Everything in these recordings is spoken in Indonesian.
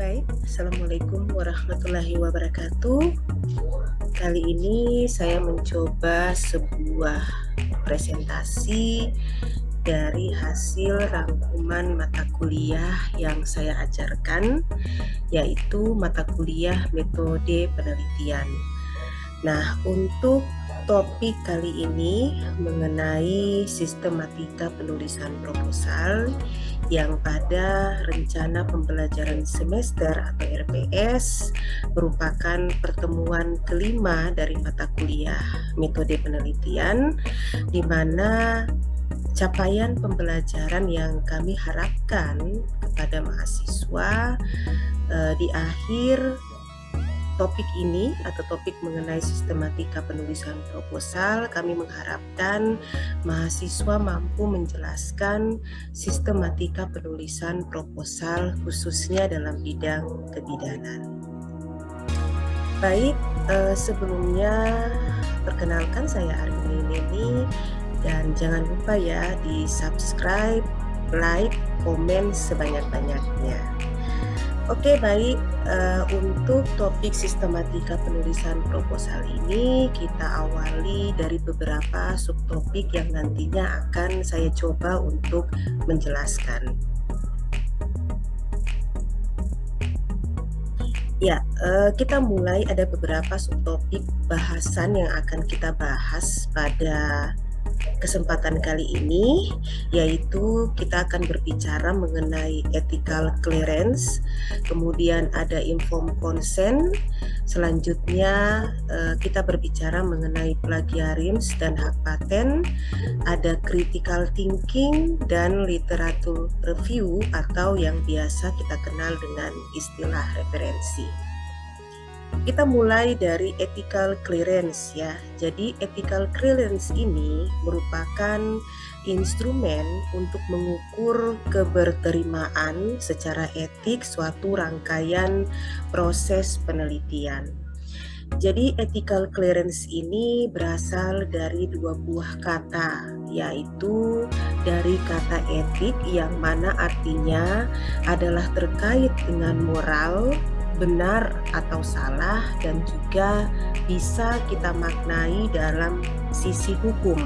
Baik, Assalamualaikum warahmatullahi wabarakatuh. Kali ini saya mencoba sebuah presentasi dari hasil rangkuman mata kuliah yang saya ajarkan, yaitu mata kuliah metode penelitian. Nah, untuk topik kali ini mengenai sistematika penulisan proposal yang pada rencana pembelajaran semester atau RPS merupakan pertemuan kelima dari mata kuliah metode penelitian, di mana capaian pembelajaran yang kami harapkan kepada mahasiswa di akhir topik ini atau topik mengenai sistematika penulisan proposal, kami mengharapkan mahasiswa mampu menjelaskan sistematika penulisan proposal khususnya dalam bidang kebidanan. Baik, sebelumnya perkenalkan saya Arifin Neni, dan jangan lupa ya di subscribe, like, komen sebanyak-banyaknya. Oke, baik, untuk topik sistematika penulisan proposal ini kita awali dari beberapa subtopik yang nantinya akan saya coba untuk menjelaskan. Ya, kita mulai ada beberapa subtopik bahasan yang akan kita bahas pada kesempatan kali ini, yaitu kita akan berbicara mengenai ethical clearance, kemudian ada informed consent, selanjutnya kita berbicara mengenai plagiarisme dan hak paten, ada critical thinking dan literature review atau yang biasa kita kenal dengan istilah referensi. Kita mulai dari ethical clearance ya. Jadi ethical clearance ini merupakan instrumen untuk mengukur keberterimaan secara etik suatu rangkaian proses penelitian. Jadi ethical clearance ini berasal dari dua buah kata, yaitu dari kata etik yang mana artinya adalah terkait dengan moral, benar atau salah, dan juga bisa kita maknai dalam sisi hukum.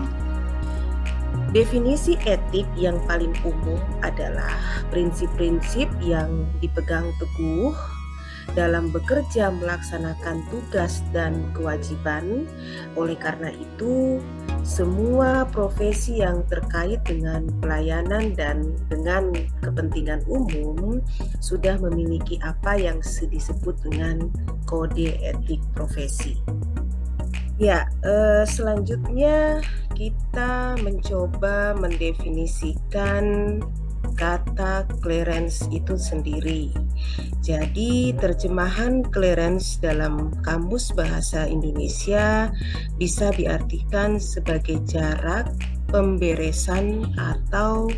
Definisi etik yang paling umum adalah prinsip-prinsip yang dipegang teguh dalam bekerja melaksanakan tugas dan kewajiban. Oleh karena itu, semua profesi yang terkait dengan pelayanan dan dengan kepentingan umum sudah memiliki apa yang disebut dengan kode etik profesi. Ya, selanjutnya kita mencoba mendefinisikan kata clearance itu sendiri. Jadi terjemahan clearance dalam Kamus Bahasa Indonesia bisa diartikan sebagai jarak, pemberesan, atau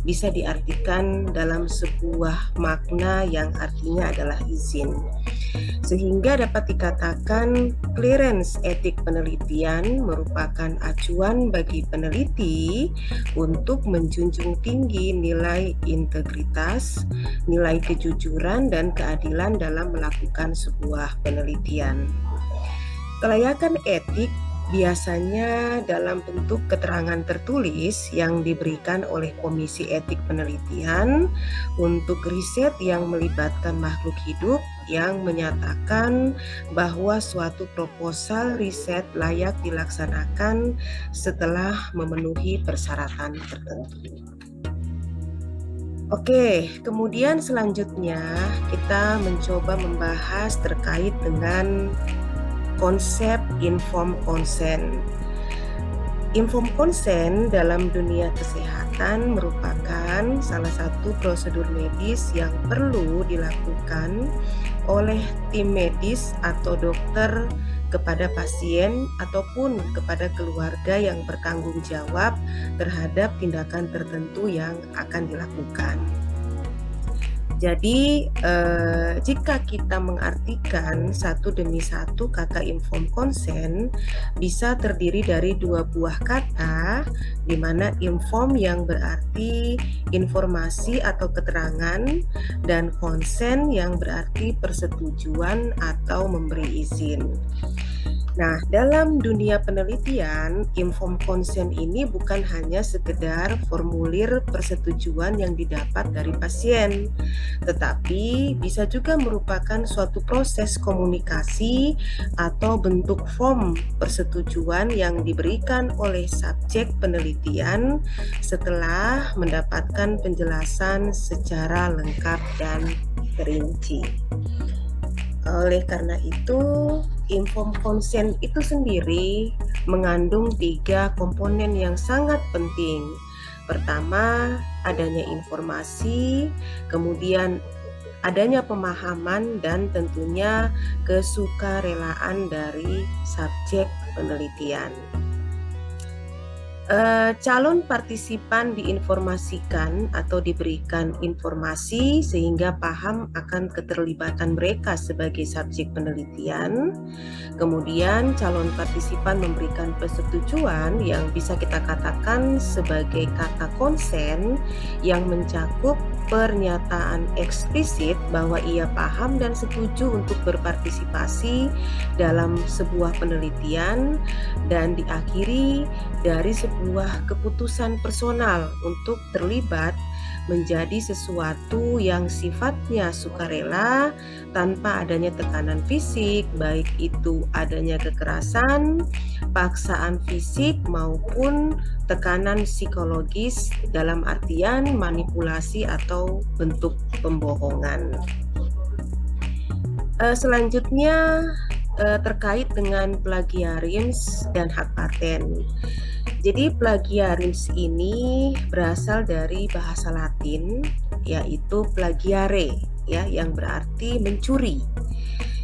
bisa diartikan dalam sebuah makna yang artinya adalah izin. Sehingga dapat dikatakan clearance etik penelitian merupakan acuan bagi peneliti untuk menjunjung tinggi nilai integritas, nilai kejujuran, dan keadilan dalam melakukan sebuah penelitian. Kelayakan etik biasanya dalam bentuk keterangan tertulis yang diberikan oleh Komisi Etik Penelitian untuk riset yang melibatkan makhluk hidup, yang menyatakan bahwa suatu proposal riset layak dilaksanakan setelah memenuhi persyaratan tertentu. Oke, kemudian selanjutnya kita mencoba membahas terkait dengan konsep informed consent. Informed consent dalam dunia kesehatan merupakan salah satu prosedur medis yang perlu dilakukan oleh tim medis atau dokter kepada pasien ataupun kepada keluarga yang bertanggung jawab terhadap tindakan tertentu yang akan dilakukan. Jadi jika kita mengartikan satu demi satu kata informed consent bisa terdiri dari dua buah kata, di mana inform yang berarti informasi atau keterangan dan consent yang berarti persetujuan atau memberi izin. Nah, dalam dunia penelitian, informed consent ini bukan hanya sekedar formulir persetujuan yang didapat dari pasien, tetapi bisa juga merupakan suatu proses komunikasi atau bentuk form persetujuan yang diberikan oleh subjek penelitian setelah mendapatkan penjelasan secara lengkap dan terinci. Oleh karena itu, informed consent itu sendiri mengandung 3 komponen yang sangat penting. Pertama, adanya informasi, kemudian adanya pemahaman, dan tentunya kesukarelaan dari subjek penelitian. Calon partisipan diinformasikan atau diberikan informasi sehingga paham akan keterlibatan mereka sebagai subjek penelitian. Kemudian calon partisipan memberikan persetujuan yang bisa kita katakan sebagai kata konsen yang mencakup pernyataan eksplisit bahwa ia paham dan setuju untuk berpartisipasi dalam sebuah penelitian, dan diakhiri dari sebuah keputusan personal untuk terlibat menjadi sesuatu yang sifatnya sukarela tanpa adanya tekanan fisik, baik itu adanya kekerasan, paksaan fisik maupun tekanan psikologis dalam artian manipulasi atau bentuk pembohongan. Selanjutnya terkait dengan plagiarisme dan hak paten. Jadi plagiarisme ini berasal dari bahasa Latin, yaitu plagiare, ya, yang berarti mencuri.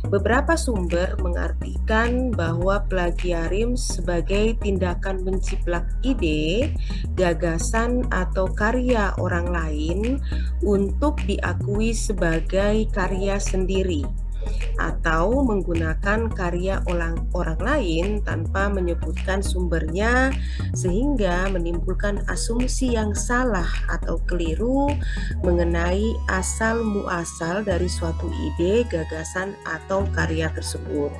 Beberapa sumber mengartikan bahwa plagiarisme sebagai tindakan menciplak ide, gagasan, atau karya orang lain untuk diakui sebagai karya sendiri, atau menggunakan karya orang lain tanpa menyebutkan sumbernya sehingga menimbulkan asumsi yang salah atau keliru mengenai asal muasal dari suatu ide, gagasan, atau karya tersebut.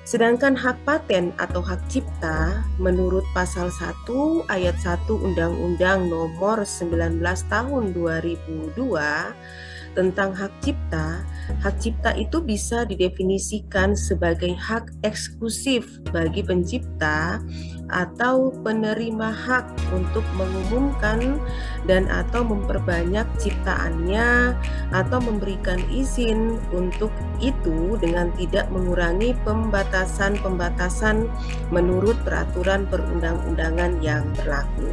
Sedangkan hak paten atau hak cipta menurut pasal 1 ayat 1 Undang-Undang Nomor 19 Tahun 2002 tentang hak cipta itu bisa didefinisikan sebagai hak eksklusif bagi pencipta atau penerima hak untuk mengumumkan dan atau memperbanyak ciptaannya atau memberikan izin untuk itu dengan tidak mengurangi pembatasan-pembatasan menurut peraturan perundang-undangan yang berlaku.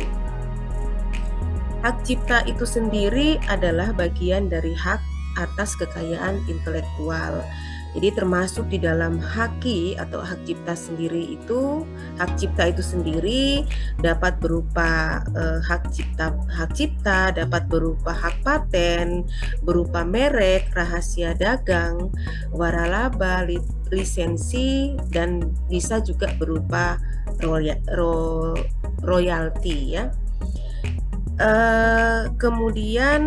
Hak cipta itu sendiri adalah bagian dari hak atas kekayaan intelektual. Jadi termasuk di dalam haki atau hak cipta sendiri itu, hak cipta itu sendiri dapat berupa hak cipta dapat berupa hak paten, berupa merek, rahasia dagang, waralaba, lisensi, dan bisa juga berupa royalti, ya. Kemudian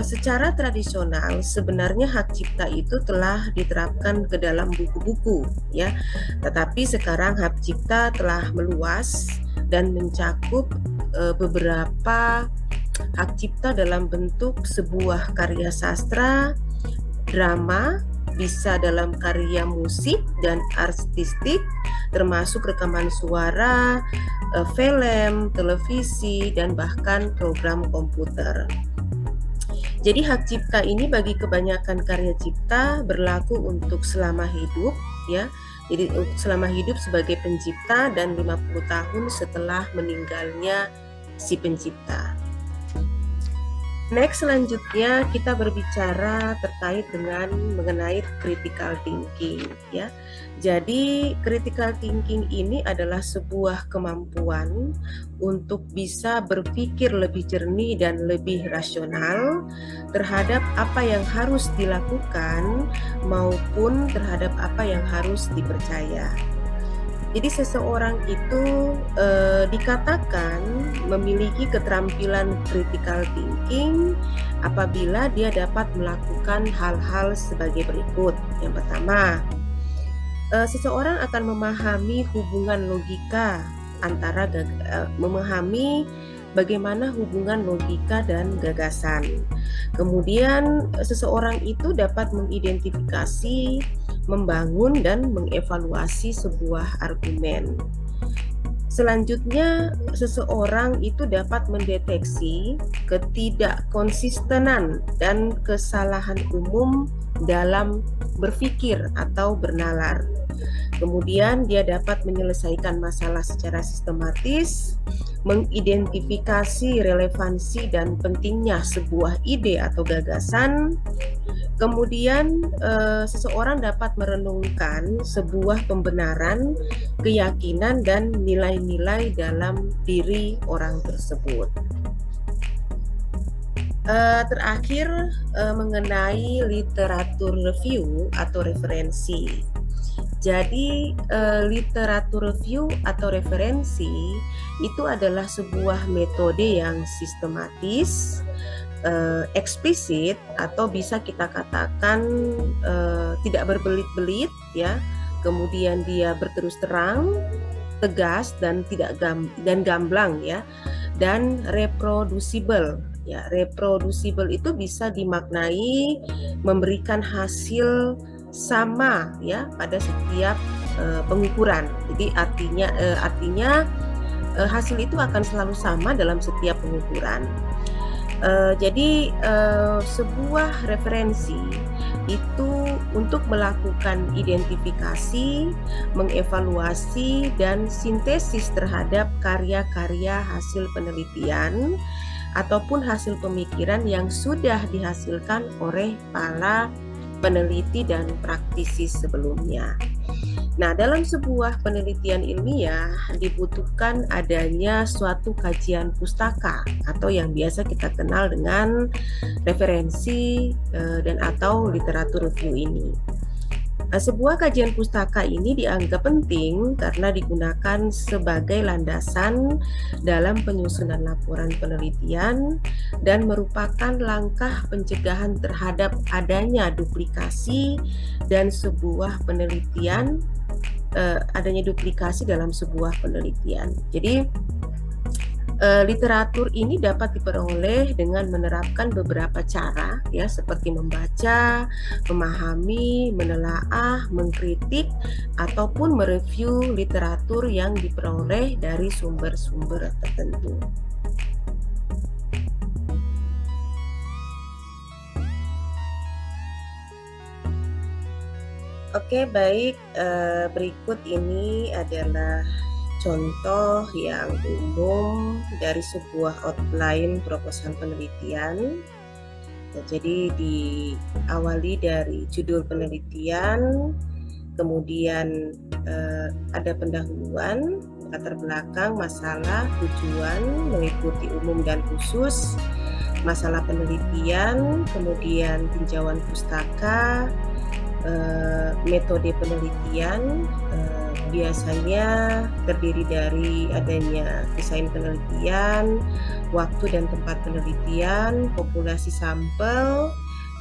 secara tradisional sebenarnya hak cipta itu telah diterapkan ke dalam buku-buku, ya. Tetapi sekarang hak cipta telah meluas dan mencakup beberapa hak cipta dalam bentuk sebuah karya sastra, drama, bisa dalam karya musik dan artistik, termasuk rekaman suara, film, televisi, dan bahkan program komputer. Jadi hak cipta ini bagi kebanyakan karya cipta berlaku untuk selama hidup, ya. Jadi selama hidup sebagai pencipta dan 50 tahun setelah meninggalnya si pencipta. Next, selanjutnya kita berbicara terkait dengan mengenai critical thinking, ya. Jadi critical thinking ini adalah sebuah kemampuan untuk bisa berpikir lebih jernih dan lebih rasional terhadap apa yang harus dilakukan maupun terhadap apa yang harus dipercaya. Jadi seseorang itu dikatakan memiliki keterampilan critical thinking apabila dia dapat melakukan hal-hal sebagai berikut. Yang pertama, seseorang akan memahami hubungan logika antara memahami bagaimana hubungan logika dan gagasan. Kemudian seseorang itu dapat mengidentifikasi, membangun dan mengevaluasi sebuah argumen. Selanjutnya, seseorang itu dapat mendeteksi ketidakkonsistenan dan kesalahan umum dalam berpikir atau bernalar. Kemudian dia dapat menyelesaikan masalah secara sistematis, mengidentifikasi relevansi dan pentingnya sebuah ide atau gagasan. Kemudian seseorang dapat merenungkan sebuah pembenaran, keyakinan, dan nilai-nilai dalam diri orang tersebut. Terakhir, mengenai literatur review atau referensi. Jadi literatur review atau referensi itu adalah sebuah metode yang sistematis, eksplisit, atau bisa kita katakan tidak berbelit-belit, ya. Kemudian dia berterus terang, tegas dan gamblang, ya, dan reproducible. Ya, reproducible itu bisa dimaknai memberikan hasil sama, ya, pada setiap pengukuran. Jadi artinya hasil itu akan selalu sama dalam setiap pengukuran. Jadi sebuah referensi itu untuk melakukan identifikasi, mengevaluasi, dan sintesis terhadap karya-karya hasil penelitian ataupun hasil pemikiran yang sudah dihasilkan oleh para peneliti dan praktisi sebelumnya. Nah, dalam sebuah penelitian ilmiah dibutuhkan adanya suatu kajian pustaka atau yang biasa kita kenal dengan referensi dan atau literatur review ini. Sebuah kajian pustaka ini dianggap penting karena digunakan sebagai landasan dalam penyusunan laporan penelitian dan merupakan langkah pencegahan terhadap adanya duplikasi dan sebuah penelitian dalam sebuah penelitian. Jadi literatur ini dapat diperoleh dengan menerapkan beberapa cara, ya, seperti membaca, memahami, menelaah, mengkritik, ataupun mereview literatur yang diperoleh dari sumber-sumber tertentu. Oke, baik. Berikut ini adalah contoh yang umum dari sebuah outline proposal penelitian. Jadi diawali dari judul penelitian, kemudian ada pendahuluan, latar belakang, masalah, tujuan, meliputi umum dan khusus, masalah penelitian, kemudian tinjauan pustaka, metode penelitian. Biasanya terdiri dari adanya desain penelitian, waktu dan tempat penelitian, populasi sampel,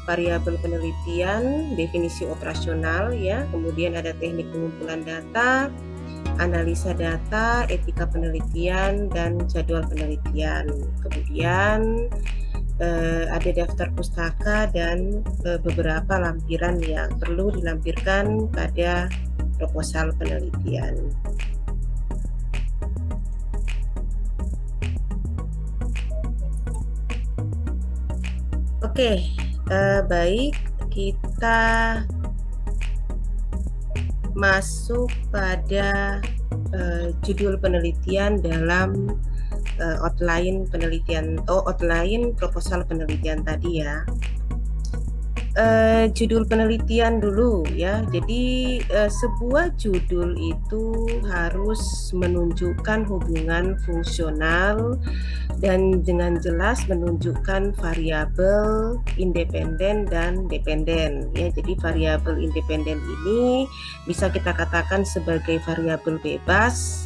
variabel penelitian, definisi operasional, ya, kemudian ada teknik pengumpulan data, analisa data, etika penelitian, dan jadwal penelitian. Kemudian ada daftar pustaka dan beberapa lampiran yang perlu dilampirkan pada proposal penelitian. Oke, baik, kita masuk pada judul penelitian dalam outline proposal penelitian tadi ya. Judul penelitian dulu ya. Jadi sebuah judul itu harus menunjukkan hubungan fungsional dan dengan jelas menunjukkan variabel independen dan dependen ya. Jadi variabel independen ini bisa kita katakan sebagai variabel bebas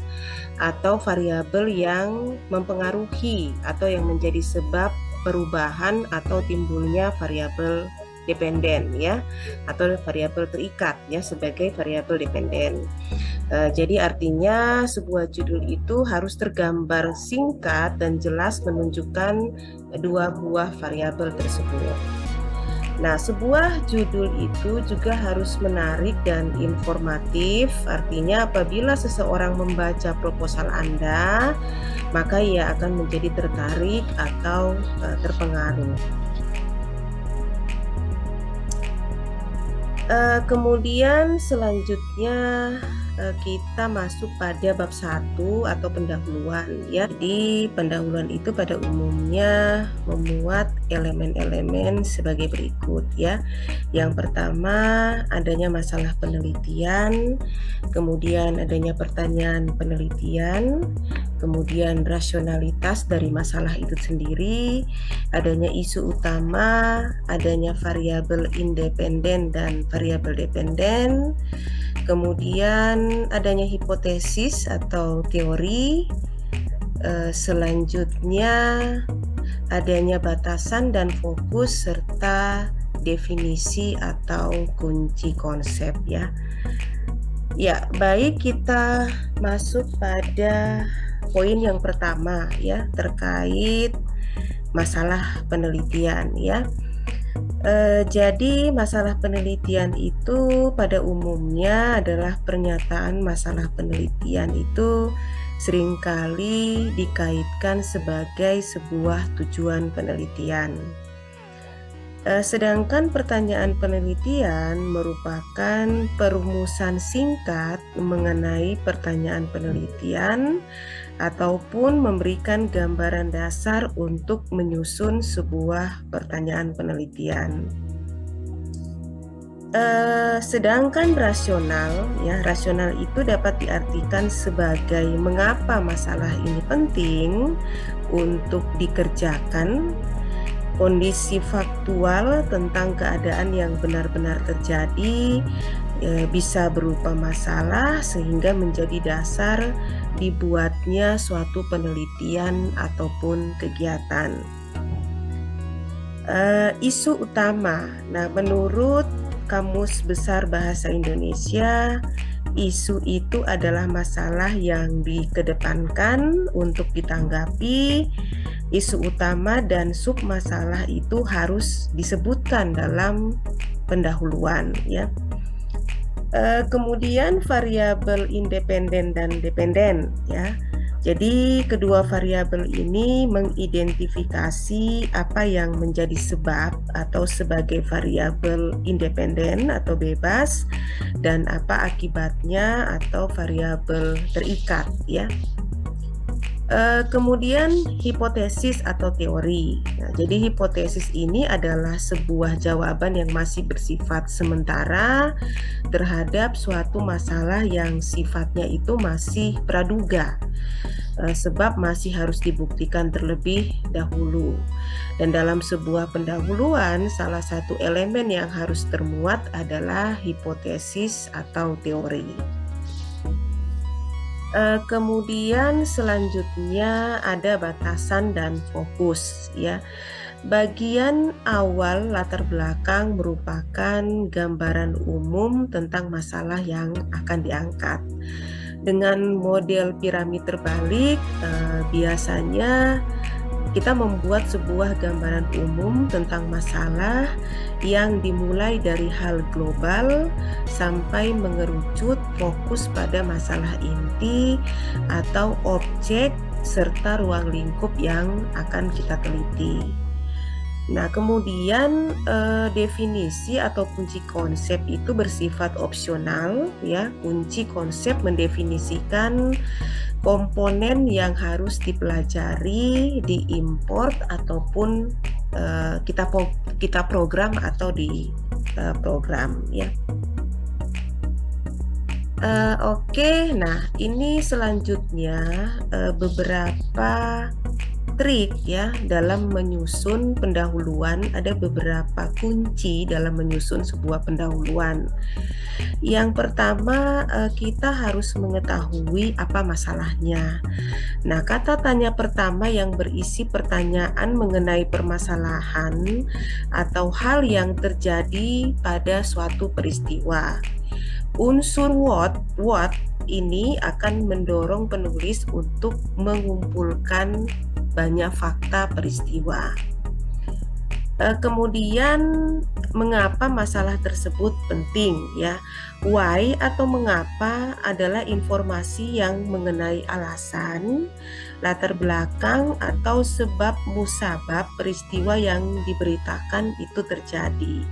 atau variabel yang mempengaruhi atau yang menjadi sebab perubahan atau timbulnya variabel dependen ya, atau variabel terikat ya sebagai variabel dependen. Jadi artinya sebuah judul itu harus tergambar singkat dan jelas menunjukkan dua buah variabel tersebut. Nah, sebuah judul itu juga harus menarik dan informatif. Artinya apabila seseorang membaca proposal Anda, maka ia akan menjadi tertarik atau terpengaruh. Kemudian selanjutnya kita masuk pada bab 1 atau pendahuluan ya. Jadi pendahuluan itu pada umumnya memuat elemen-elemen sebagai berikut ya. Yang pertama adanya masalah penelitian, kemudian adanya pertanyaan penelitian, kemudian rasionalitas dari masalah itu sendiri, adanya isu utama, adanya variabel independen dan variabel dependen, kemudian adanya hipotesis atau teori, selanjutnya adanya batasan dan fokus serta definisi atau kunci konsep ya. Ya, baik, kita masuk pada poin yang pertama ya, terkait masalah penelitian ya. Jadi masalah penelitian itu pada umumnya adalah pernyataan masalah penelitian itu seringkali dikaitkan sebagai sebuah tujuan penelitian. Sedangkan pertanyaan penelitian merupakan perumusan singkat mengenai pertanyaan penelitian ataupun memberikan gambaran dasar untuk menyusun sebuah pertanyaan penelitian. Sedangkan rasional itu dapat diartikan sebagai mengapa masalah ini penting untuk dikerjakan, kondisi faktual tentang keadaan yang benar-benar terjadi bisa berupa masalah sehingga menjadi dasar dibuatnya suatu penelitian ataupun kegiatan. Isu utama. Nah, menurut Kamus Besar Bahasa Indonesia, isu itu adalah masalah yang dikedepankan untuk ditanggapi. Isu utama dan submasalah itu harus disebutkan dalam pendahuluan ya. Kemudian variabel independen dan dependen ya. Jadi kedua variabel ini mengidentifikasi apa yang menjadi sebab atau sebagai variabel independen atau bebas dan apa akibatnya atau variabel terikat ya. Kemudian hipotesis atau teori. Nah, jadi hipotesis ini adalah sebuah jawaban yang masih bersifat sementara terhadap suatu masalah yang sifatnya itu masih praduga, sebab masih harus dibuktikan terlebih dahulu. Dan dalam sebuah pendahuluan, salah satu elemen yang harus termuat adalah hipotesis atau teori. Kemudian selanjutnya ada batasan dan fokus ya. Bagian awal latar belakang merupakan gambaran umum tentang masalah yang akan diangkat. Dengan model piramid terbalik, biasanya kita membuat sebuah gambaran umum tentang masalah yang dimulai dari hal global sampai mengerucut fokus pada masalah inti atau objek serta ruang lingkup yang akan kita teliti. Nah, kemudian definisi atau kunci konsep itu bersifat opsional ya. Kunci konsep mendefinisikan komponen yang harus dipelajari, diimport ataupun kita program atau di program ya. Oke, nah ini selanjutnya beberapa trik ya dalam menyusun pendahuluan. Ada beberapa kunci dalam menyusun sebuah pendahuluan. Yang pertama, kita harus mengetahui apa masalahnya. Nah, kata tanya pertama yang berisi pertanyaan mengenai permasalahan atau hal yang terjadi pada suatu peristiwa. Unsur what ini akan mendorong penulis untuk mengumpulkan banyak fakta peristiwa. Kemudian mengapa masalah tersebut penting ya? Why atau mengapa adalah informasi yang mengenai alasan, latar belakang atau sebab musabab peristiwa yang diberitakan itu terjadi.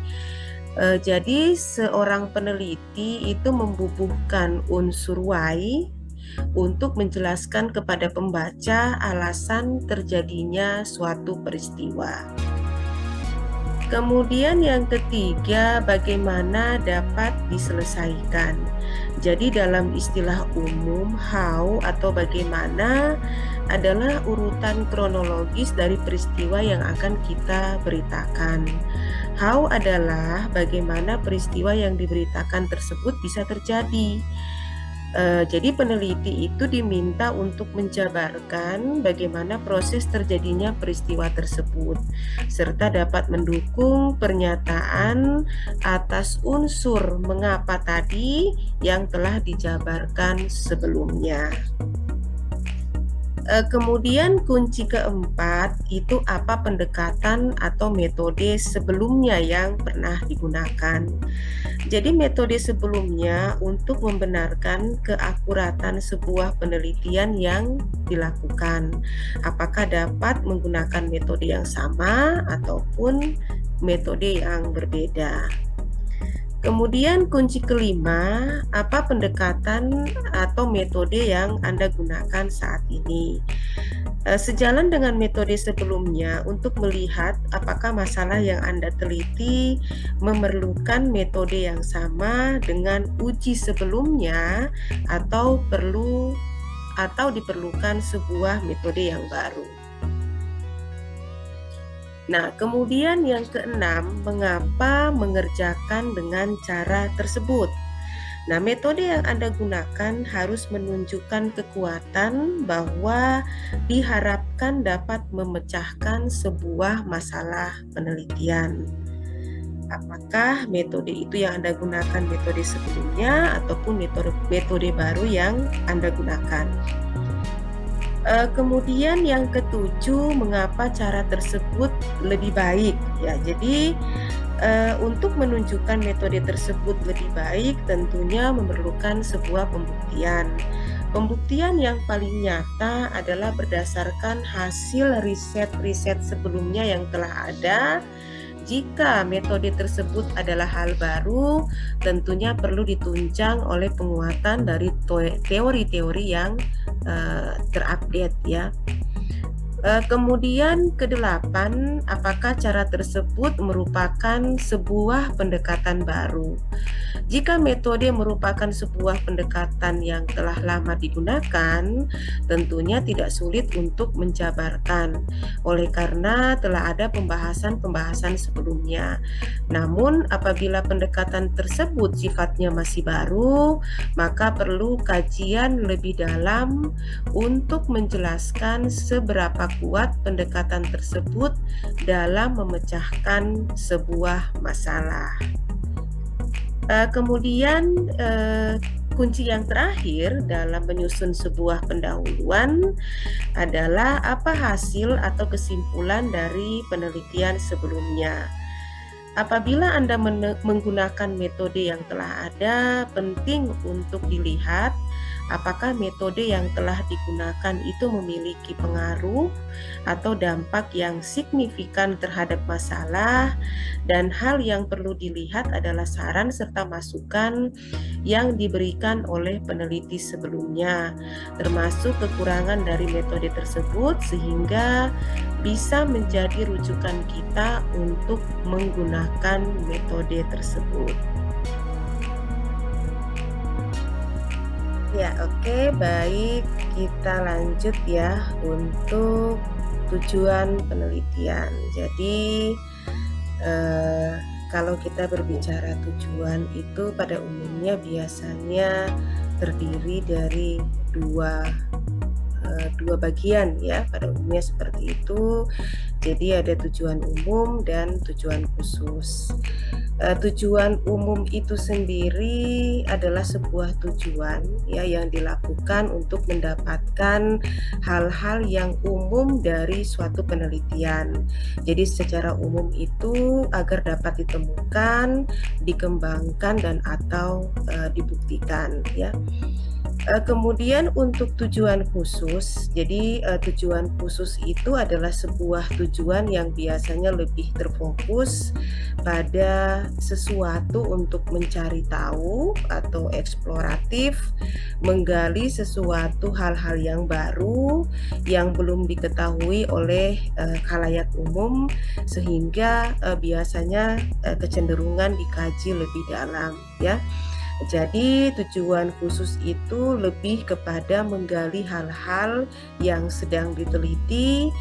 Jadi seorang peneliti itu membubuhkan unsur why untuk menjelaskan kepada pembaca alasan terjadinya suatu peristiwa. Kemudian yang ketiga, bagaimana dapat diselesaikan. Jadi dalam istilah umum, how atau bagaimana adalah urutan kronologis dari peristiwa yang akan kita beritakan. How adalah bagaimana peristiwa yang diberitakan tersebut bisa terjadi. Jadi peneliti itu diminta untuk menjabarkan bagaimana proses terjadinya peristiwa tersebut, serta dapat mendukung pernyataan atas unsur mengapa tadi yang telah dijabarkan sebelumnya. Kemudian kunci keempat itu apa pendekatan atau metode sebelumnya yang pernah digunakan. Jadi metode sebelumnya untuk membenarkan keakuratan sebuah penelitian yang dilakukan. Apakah dapat menggunakan metode yang sama ataupun metode yang berbeda. Kemudian kunci kelima, apa pendekatan atau metode yang Anda gunakan saat ini? Sejalan dengan metode sebelumnya untuk melihat apakah masalah yang Anda teliti memerlukan metode yang sama dengan uji sebelumnya atau diperlukan sebuah metode yang baru. Nah, kemudian yang keenam, mengapa mengerjakan dengan cara tersebut? Nah, metode yang Anda gunakan harus menunjukkan kekuatan bahwa diharapkan dapat memecahkan sebuah masalah penelitian. Apakah metode itu yang Anda gunakan metode sebelumnya ataupun metode baru yang Anda gunakan? Kemudian yang ketujuh, mengapa cara tersebut lebih baik ya. Jadi untuk menunjukkan metode tersebut lebih baik tentunya memerlukan sebuah pembuktian. Pembuktian yang paling nyata adalah berdasarkan hasil riset-riset sebelumnya yang telah ada. Jika metode tersebut adalah hal baru, tentunya perlu ditunjang oleh penguatan dari teori-teori yang terupdate ya. Kemudian kedelapan, apakah cara tersebut merupakan sebuah pendekatan baru? Jika metode merupakan sebuah pendekatan yang telah lama digunakan, tentunya tidak sulit untuk menjabarkan, oleh karena telah ada pembahasan-pembahasan sebelumnya. Namun apabila pendekatan tersebut sifatnya masih baru, maka perlu kajian lebih dalam untuk menjelaskan seberapa kuat pendekatan tersebut dalam memecahkan sebuah masalah. Kemudian kunci yang terakhir dalam menyusun sebuah pendahuluan adalah apa hasil atau kesimpulan dari penelitian sebelumnya. Apabila Anda menggunakan metode yang telah ada, penting untuk dilihat apakah metode yang telah digunakan itu memiliki pengaruh atau dampak yang signifikan terhadap masalah, dan hal yang perlu dilihat adalah saran serta masukan yang diberikan oleh peneliti sebelumnya, termasuk kekurangan dari metode tersebut sehingga bisa menjadi rujukan kita untuk menggunakan metode tersebut. Ya, oke, baik. Kita lanjut ya untuk tujuan penelitian. Jadi, kalau kita berbicara tujuan itu pada umumnya biasanya terdiri dari dua bagian ya, pada umumnya seperti itu. Jadi ada tujuan umum dan tujuan khusus. Tujuan umum itu sendiri adalah sebuah tujuan ya yang dilakukan untuk mendapatkan hal-hal yang umum dari suatu penelitian. Jadi secara umum itu agar dapat ditemukan, dikembangkan dan atau dibuktikan ya. Kemudian untuk tujuan khusus, jadi tujuan khusus itu adalah sebuah tujuan yang biasanya lebih terfokus pada sesuatu untuk mencari tahu atau eksploratif, menggali sesuatu hal-hal yang baru yang belum diketahui oleh khalayak umum, sehingga biasanya kecenderungan dikaji lebih dalam ya. Jadi tujuan khusus itu lebih kepada menggali hal-hal yang sedang diteliti,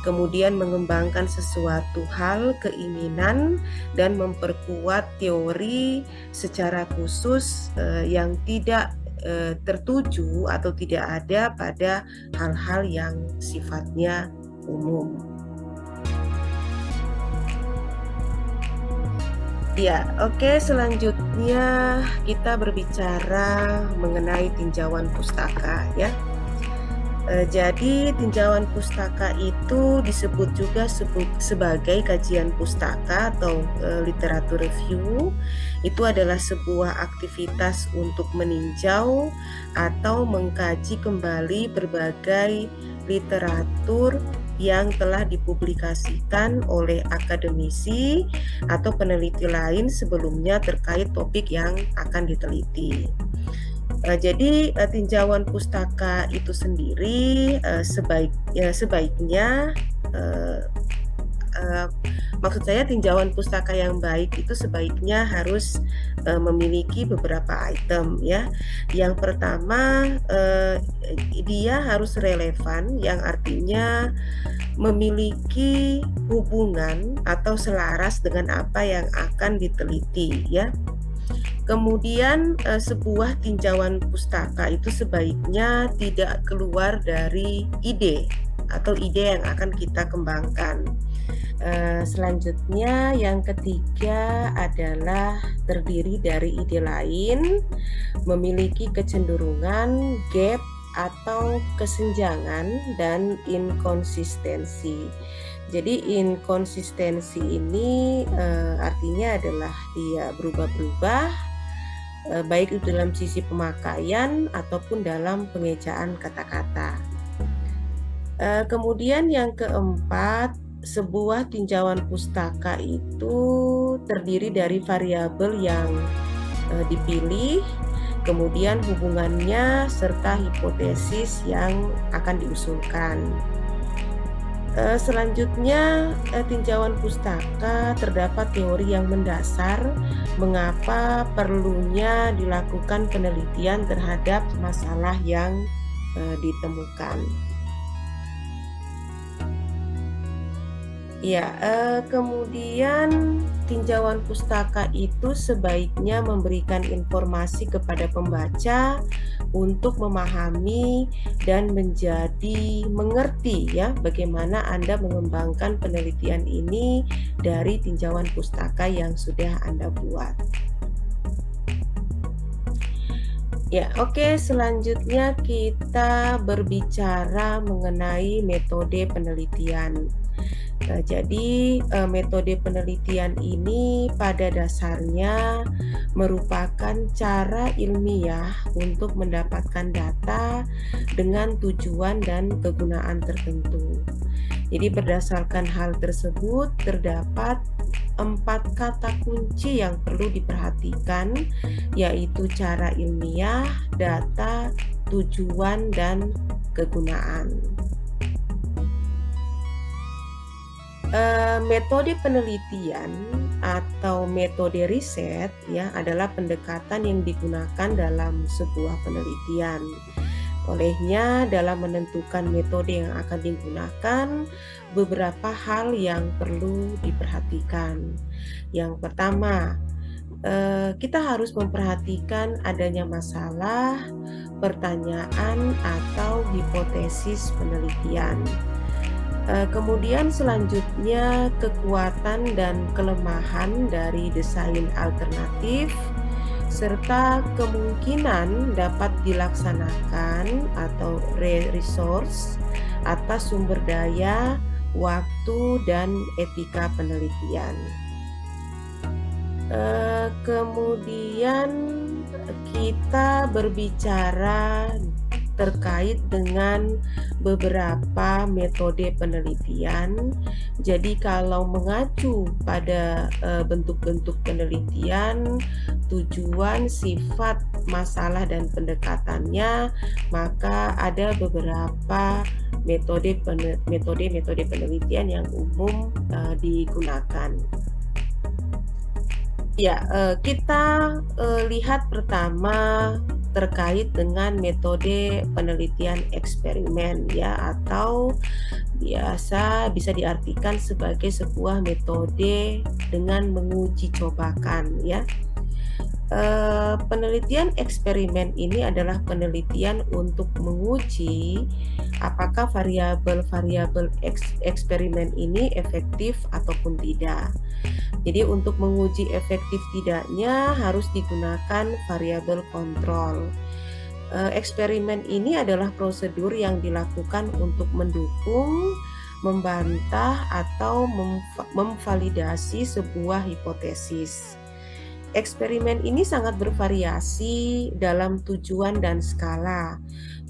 kemudian mengembangkan sesuatu hal, keinginan, dan memperkuat teori secara khusus yang tidak tertuju atau tidak ada pada hal-hal yang sifatnya umum. Ya, oke, selanjutnya kita berbicara mengenai tinjauan pustaka ya. Jadi tinjauan pustaka itu disebut juga sebagai kajian pustaka atau literatur review. Itu adalah sebuah aktivitas untuk meninjau atau mengkaji kembali berbagai literatur yang telah dipublikasikan oleh akademisi atau peneliti lain sebelumnya terkait topik yang akan diteliti. Jadi tinjauan pustaka itu sendiri sebaiknya maksud saya tinjauan pustaka yang baik itu sebaiknya harus memiliki beberapa item ya. Yang pertama dia harus relevan, yang artinya memiliki hubungan atau selaras dengan apa yang akan diteliti ya. Kemudian sebuah tinjauan pustaka itu sebaiknya tidak keluar dari ide atau ide yang akan kita kembangkan. Selanjutnya yang ketiga adalah terdiri dari ide lain, memiliki kecenderungan, gap atau kesenjangan, dan inkonsistensi. Jadi inkonsistensi ini artinya adalah dia berubah-ubah, baik itu dalam sisi pemakaian ataupun dalam pengejaan kata-kata. Kemudian yang keempat, sebuah tinjauan pustaka itu terdiri dari variabel yang dipilih, kemudian hubungannya serta hipotesis yang akan diusulkan. Selanjutnya tinjauan pustaka terdapat teori yang mendasar mengapa perlunya dilakukan penelitian terhadap masalah yang ditemukan. Ya, kemudian tinjauan pustaka itu sebaiknya memberikan informasi kepada pembaca untuk memahami dan menjadi mengerti ya bagaimana Anda mengembangkan penelitian ini dari tinjauan pustaka yang sudah Anda buat. Ya, oke, selanjutnya kita berbicara mengenai metode penelitian. Jadi metode penelitian ini pada dasarnya merupakan cara ilmiah untuk mendapatkan data dengan tujuan dan kegunaan tertentu. Jadi berdasarkan hal tersebut terdapat 4 kata kunci yang perlu diperhatikan, yaitu cara ilmiah, data, tujuan, dan kegunaan. Metode penelitian atau metode riset ya adalah pendekatan yang digunakan dalam sebuah penelitian. Olehnya, dalam menentukan metode yang akan digunakan, beberapa hal yang perlu diperhatikan. Yang pertama, kita harus memperhatikan adanya masalah, pertanyaan, atau hipotesis penelitian. Kemudian selanjutnya kekuatan dan kelemahan dari desain alternatif, serta kemungkinan dapat dilaksanakan atau resource atas sumber daya, waktu, dan etika penelitian. Kemudian kita berbicara terkait dengan beberapa metode penelitian. Jadi kalau mengacu pada bentuk-bentuk penelitian, tujuan, sifat, masalah, dan pendekatannya, maka ada beberapa metode penelitian yang umum digunakan. Ya, kita lihat pertama terkait dengan metode penelitian eksperimen ya, atau biasa bisa diartikan sebagai sebuah metode dengan menguji cobakan ya. Penelitian eksperimen ini adalah penelitian untuk menguji apakah variabel-variabel eksperimen ini efektif ataupun tidak. Jadi untuk menguji efektif tidaknya harus digunakan variabel kontrol. Eksperimen ini adalah prosedur yang dilakukan untuk mendukung, membantah, atau memvalidasi sebuah hipotesis. Eksperimen ini sangat bervariasi dalam tujuan dan skala,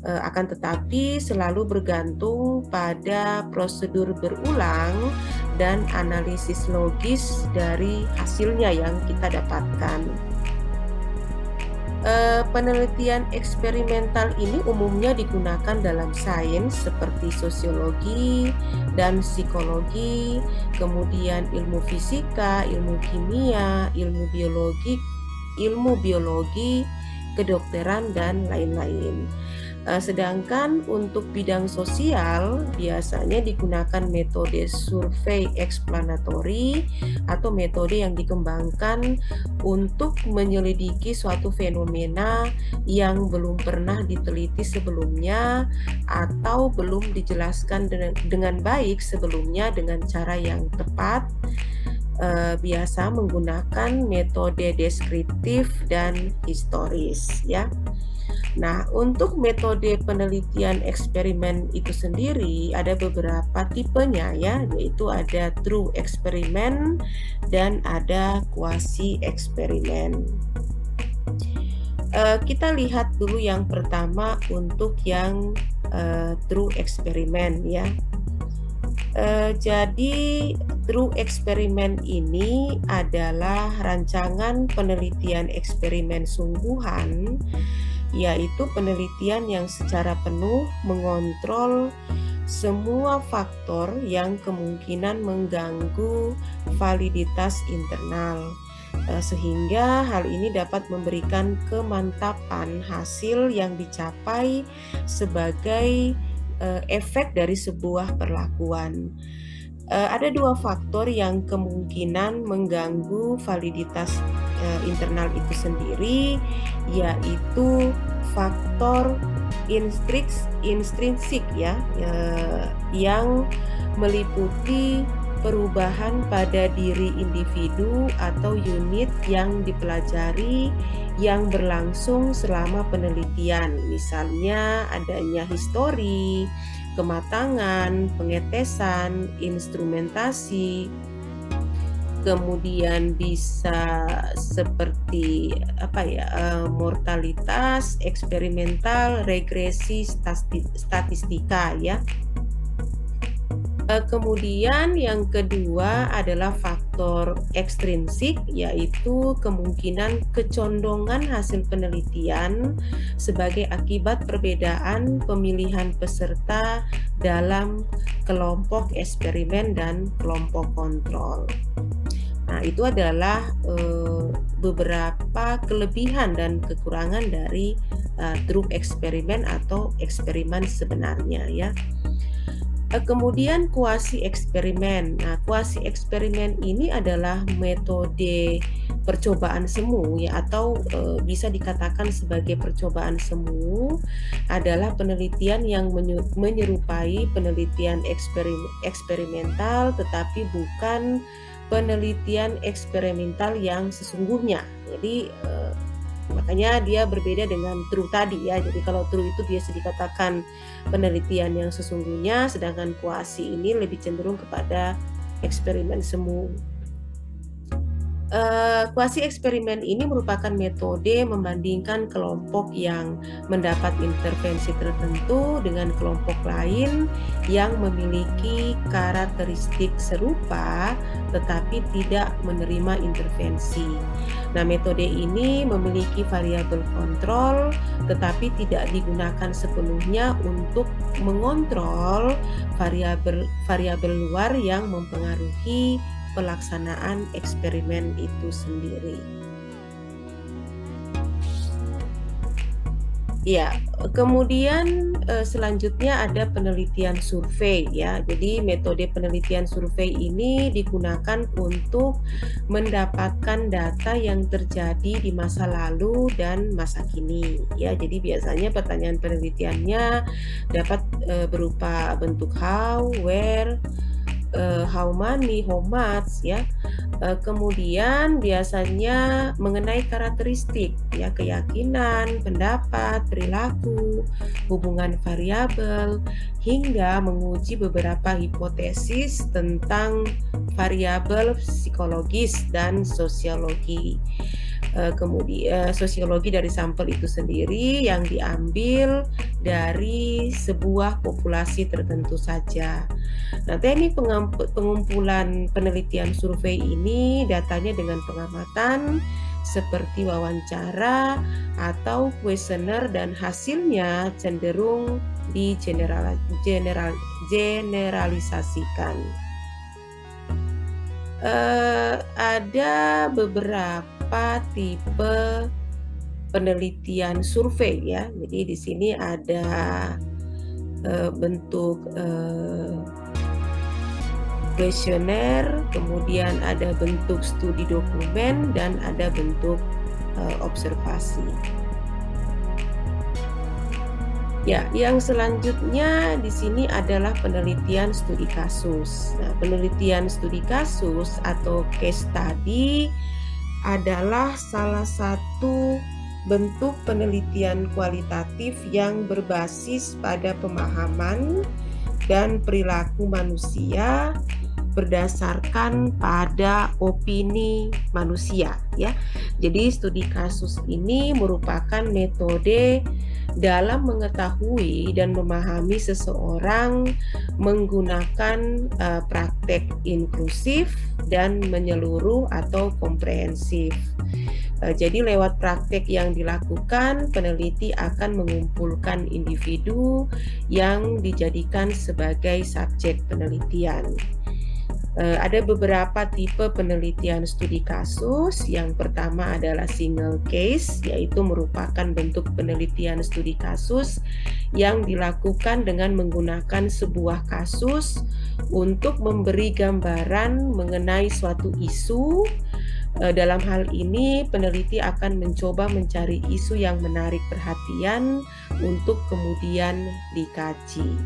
akan tetapi selalu bergantung pada prosedur berulang dan analisis logis dari hasilnya yang kita dapatkan. Penelitian eksperimental ini umumnya digunakan dalam sains seperti sosiologi dan psikologi, kemudian ilmu fisika, ilmu kimia, ilmu biologi, kedokteran, dan lain-lain. Sedangkan untuk bidang sosial biasanya digunakan metode survei explanatory atau metode yang dikembangkan untuk menyelidiki suatu fenomena yang belum pernah diteliti sebelumnya atau belum dijelaskan dengan baik sebelumnya dengan cara yang tepat. Biasa menggunakan metode deskriptif dan historis ya. Nah, untuk metode penelitian eksperimen itu sendiri ada beberapa tipenya ya, yaitu ada true eksperimen dan ada quasi eksperimen. Kita lihat dulu yang pertama untuk yang true eksperimen ya. Jadi true eksperimen ini adalah rancangan penelitian eksperimen sungguhan, yaitu penelitian yang secara penuh mengontrol semua faktor yang kemungkinan mengganggu validitas internal, sehingga hal ini dapat memberikan kemantapan hasil yang dicapai sebagai efek dari sebuah perlakuan. Ada 2 faktor yang kemungkinan mengganggu validitas internal itu sendiri, yaitu faktor intrinsik ya, yang meliputi perubahan pada diri individu atau unit yang dipelajari yang berlangsung selama penelitian, misalnya adanya histori, kematangan, pengetesan, instrumentasi, kemudian bisa seperti mortalitas, eksperimental, regresi, statistika ya. Kemudian yang kedua adalah faktor ekstrinsik, yaitu kemungkinan kecondongan hasil penelitian sebagai akibat perbedaan pemilihan peserta dalam kelompok eksperimen dan kelompok kontrol. Nah, itu adalah beberapa kelebihan dan kekurangan dari true eksperimen atau eksperimen sebenarnya ya. Kemudian kuasi eksperimen. Nah, kuasi eksperimen ini adalah metode percobaan semu ya, atau bisa dikatakan sebagai percobaan semu adalah penelitian yang menyerupai penelitian eksperimental tetapi bukan penelitian eksperimental yang sesungguhnya. Jadi makanya dia berbeda dengan true tadi ya. Jadi kalau true itu biasa dikatakan penelitian yang sesungguhnya, sedangkan kuasi ini lebih cenderung kepada eksperimen semu. Kuasi eksperimen ini merupakan metode membandingkan kelompok yang mendapat intervensi tertentu dengan kelompok lain yang memiliki karakteristik serupa tetapi tidak menerima intervensi. Nah, metode ini memiliki variabel kontrol tetapi tidak digunakan sepenuhnya untuk mengontrol variabel luar yang mempengaruhi pelaksanaan eksperimen itu sendiri. Ya, kemudian selanjutnya ada penelitian survei ya. Jadi metode penelitian survei ini digunakan untuk mendapatkan data yang terjadi di masa lalu dan masa kini ya. Jadi biasanya pertanyaan penelitiannya dapat berupa bentuk how, where, how many, how much ya. Kemudian biasanya mengenai karakteristik ya, keyakinan, pendapat, perilaku, hubungan variabel, hingga menguji beberapa hipotesis tentang variabel psikologis dan sosiologi. Kemudian sosiologi dari sampel itu sendiri yang diambil dari sebuah populasi tertentu saja. Nah, teknik pengumpulan penelitian survei ini datanya dengan pengamatan seperti wawancara atau kuesioner dan hasilnya cenderung generalisasikan. Ada beberapa tipe penelitian survei ya. Jadi di sini ada bentuk kuesioner, kemudian ada bentuk studi dokumen, dan ada bentuk observasi. Ya, yang selanjutnya di sini adalah penelitian studi kasus. Nah, penelitian studi kasus atau case study adalah salah satu bentuk penelitian kualitatif yang berbasis pada pemahaman dan perilaku manusia berdasarkan pada opini manusia ya. Jadi studi kasus ini merupakan metode dalam mengetahui dan memahami seseorang menggunakan praktek inklusif dan menyeluruh atau komprehensif. Jadi lewat praktek yang dilakukan, peneliti akan mengumpulkan individu yang dijadikan sebagai subjek penelitian. Ada beberapa tipe penelitian studi kasus. Yang pertama adalah single case, yaitu merupakan bentuk penelitian studi kasus yang dilakukan dengan menggunakan sebuah kasus untuk memberi gambaran mengenai suatu isu. Dalam hal ini, peneliti akan mencoba mencari isu yang menarik perhatian untuk kemudian dikaji.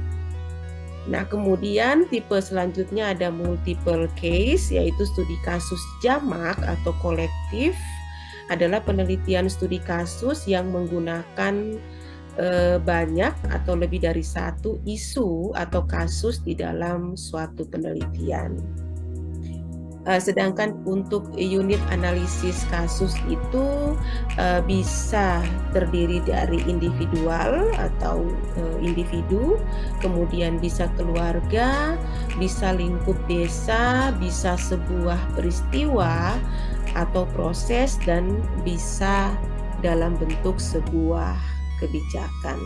Nah, kemudian tipe selanjutnya ada multiple case, yaitu studi kasus jamak atau kolektif. Adalah penelitian studi kasus yang menggunakan banyak atau lebih dari satu isu atau kasus di dalam suatu penelitian. Sedangkan untuk unit analisis kasus itu bisa terdiri dari individual atau individu, kemudian bisa keluarga, bisa lingkup desa, bisa sebuah peristiwa atau proses, dan bisa dalam bentuk sebuah kebijakan.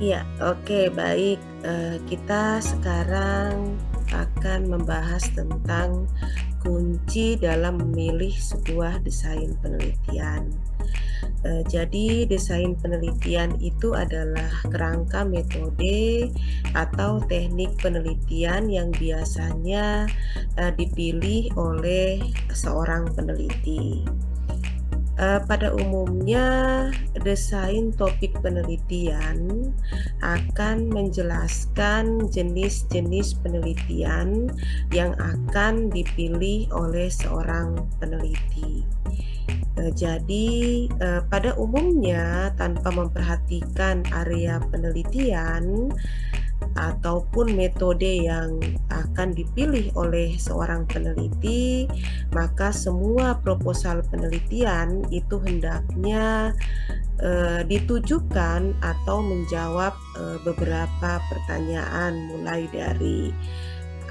Ya, oke, baik. Kita sekarang akan membahas tentang kunci dalam memilih sebuah desain penelitian. Jadi desain penelitian itu adalah kerangka metode atau teknik penelitian yang biasanya dipilih oleh seorang peneliti. Pada umumnya, desain topik penelitian akan menjelaskan jenis-jenis penelitian yang akan dipilih oleh seorang peneliti. Jadi, pada umumnya tanpa memperhatikan area penelitian ataupun metode yang akan dipilih oleh seorang peneliti, maka semua proposal penelitian itu hendaknya ditujukan atau menjawab beberapa pertanyaan, mulai dari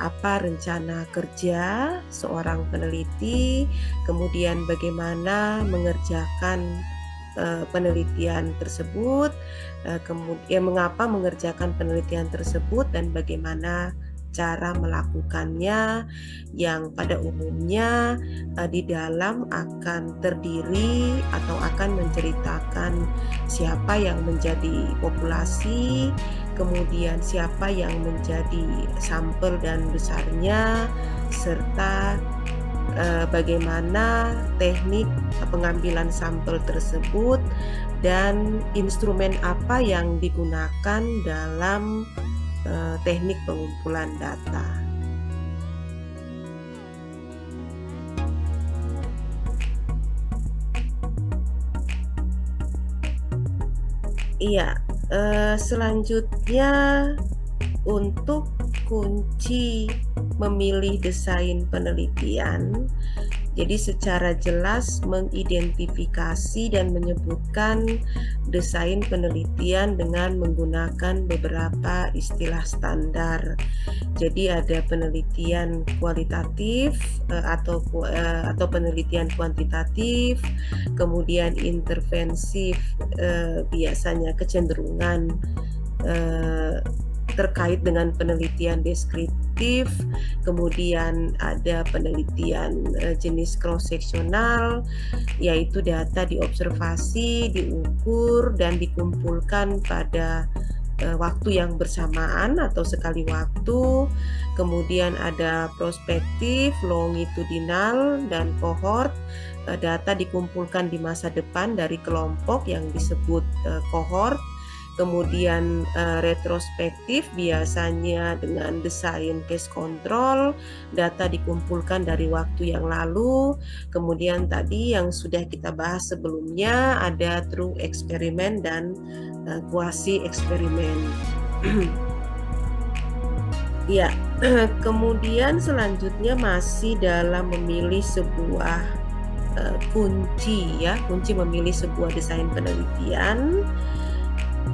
apa rencana kerja seorang peneliti, kemudian bagaimana mengerjakan penelitian tersebut, kemudian mengapa mengerjakan penelitian tersebut, dan bagaimana cara melakukannya, yang pada umumnya di dalam akan terdiri atau akan menceritakan siapa yang menjadi populasi, kemudian siapa yang menjadi sampel dan besarnya, serta bagaimana teknik pengambilan sampel tersebut dan instrumen apa yang digunakan dalam teknik pengumpulan data. Iya, selanjutnya untuk kunci memilih desain penelitian, jadi secara jelas mengidentifikasi dan menyebutkan desain penelitian dengan menggunakan beberapa istilah standar. Jadi ada penelitian kualitatif atau penelitian kuantitatif, kemudian intervensif, biasanya kecenderungan terkait dengan penelitian deskriptif, kemudian ada penelitian jenis cross-seksional, yaitu data diobservasi, diukur, dan dikumpulkan pada waktu yang bersamaan atau sekali waktu. Kemudian ada prospektif, longitudinal, dan kohort. Data dikumpulkan di masa depan dari kelompok yang disebut kohort. Kemudian retrospektif, biasanya dengan desain case control, data dikumpulkan dari waktu yang lalu. Kemudian tadi yang sudah kita bahas sebelumnya, ada true eksperimen dan quasi eksperimen. Ya, kemudian selanjutnya masih dalam memilih sebuah kunci memilih sebuah desain penelitian.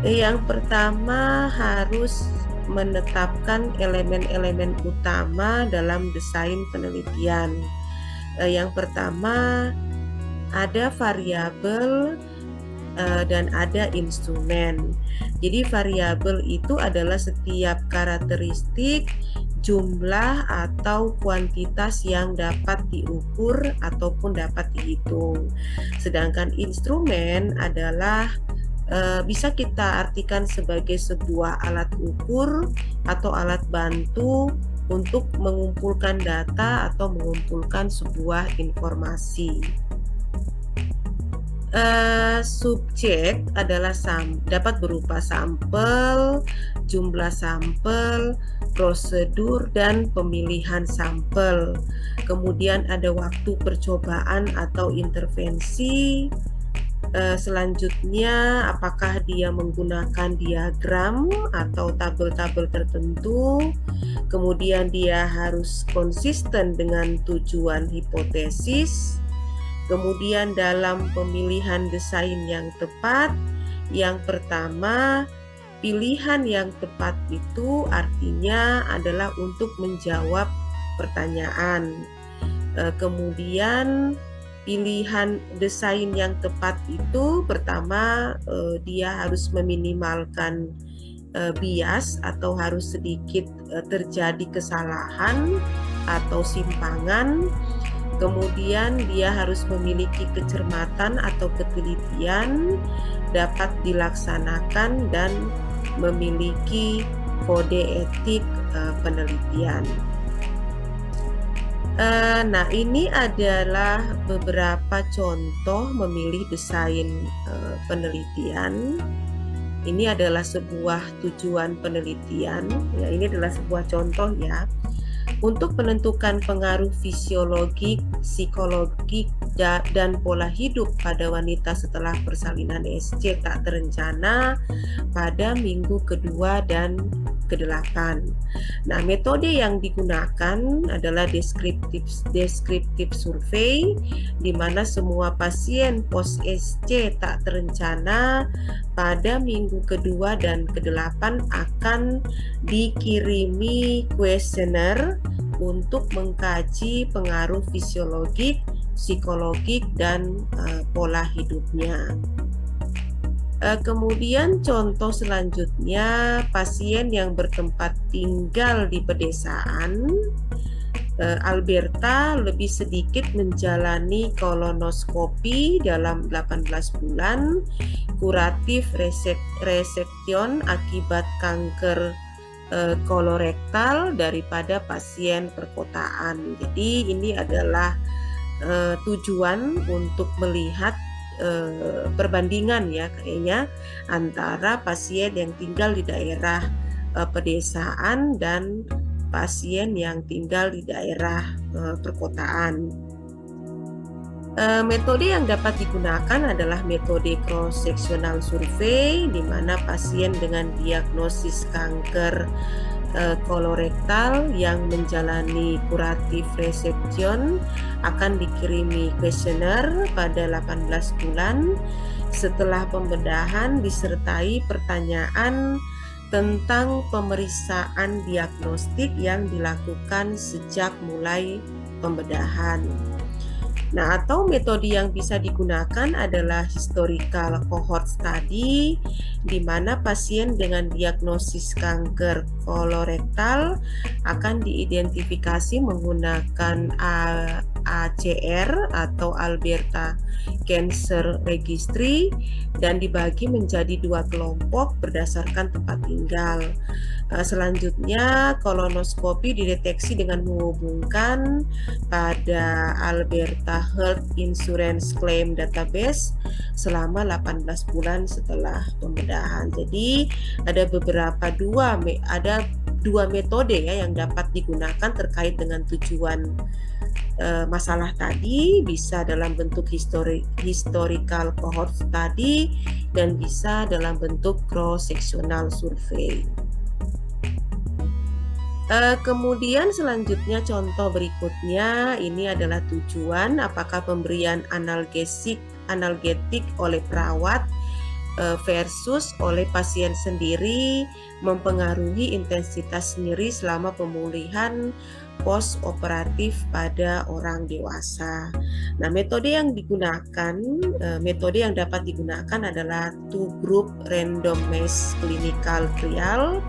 Yang pertama, harus menetapkan elemen-elemen utama dalam desain penelitian. Yang pertama, ada variabel dan ada instrumen. Jadi variabel itu adalah setiap karakteristik, jumlah atau kuantitas yang dapat diukur ataupun dapat dihitung. Sedangkan instrumen adalah bisa kita artikan sebagai sebuah alat ukur atau alat bantu untuk mengumpulkan data atau mengumpulkan sebuah informasi. Subjek adalah dapat berupa sampel, jumlah sampel, prosedur, dan pemilihan sampel. Kemudian ada waktu percobaan atau intervensi, Selanjutnya, apakah dia menggunakan diagram atau tabel-tabel tertentu. Kemudian dia harus konsisten dengan tujuan hipotesis. Kemudian dalam pemilihan desain yang tepat, yang pertama, pilihan yang tepat itu artinya adalah untuk menjawab pertanyaan. Kemudian pilihan desain yang tepat itu pertama dia harus meminimalkan bias atau harus sedikit terjadi kesalahan atau simpangan. Kemudian dia harus memiliki kecermatan atau ketelitian, dapat dilaksanakan dan memiliki kode etik penelitian. Nah, ini adalah beberapa contoh memilih desain penelitian. Ini adalah sebuah tujuan penelitian. Ya, ini adalah sebuah contoh ya. Untuk menentukan pengaruh fisiologik, psikologik, dan pola hidup pada wanita setelah persalinan SC tak terencana pada minggu kedua dan ke-8. Nah, metode yang digunakan adalah deskriptif survei, di mana semua pasien post SC tak terencana pada minggu kedua dan ke-8 akan dikirimi kuesioner untuk mengkaji pengaruh fisiologik, psikologik, dan pola hidupnya. Kemudian contoh selanjutnya, pasien yang bertempat tinggal di pedesaan. Alberta lebih sedikit menjalani kolonoskopi dalam 18 bulan, kuratif reseksion akibat kanker kolorektal daripada pasien perkotaan. Jadi ini adalah tujuan untuk melihat perbandingan ya kayaknya antara pasien yang tinggal di daerah pedesaan dan pasien yang tinggal di daerah perkotaan. Metode yang dapat digunakan adalah metode cross-sectional survey, di mana pasien dengan diagnosis kanker kolorektal yang menjalani kuratif reseksion akan dikirimi kuesioner pada 18 bulan setelah pembedahan disertai pertanyaan tentang pemeriksaan diagnostik yang dilakukan sejak mulai pembedahan. Nah, atau metode yang bisa digunakan adalah historical cohort study, di mana pasien dengan diagnosis kanker kolorektal akan diidentifikasi menggunakan ACR atau Alberta Cancer Registry dan dibagi menjadi 2 kelompok berdasarkan tempat tinggal. Selanjutnya, kolonoskopi dideteksi dengan menghubungkan pada Alberta Health Insurance Claim Database selama 18 bulan setelah pembedahan. Jadi ada dua metode ya yang dapat digunakan terkait dengan tujuan masalah tadi, bisa dalam bentuk historical cohort study dan bisa dalam bentuk cross-sectional survey. Kemudian selanjutnya contoh berikutnya ini adalah tujuan apakah pemberian analgetik oleh perawat versus oleh pasien sendiri mempengaruhi intensitas nyeri selama pemulihan post operatif pada orang dewasa. Nah, metode yang dapat digunakan adalah two group randomized clinical trial,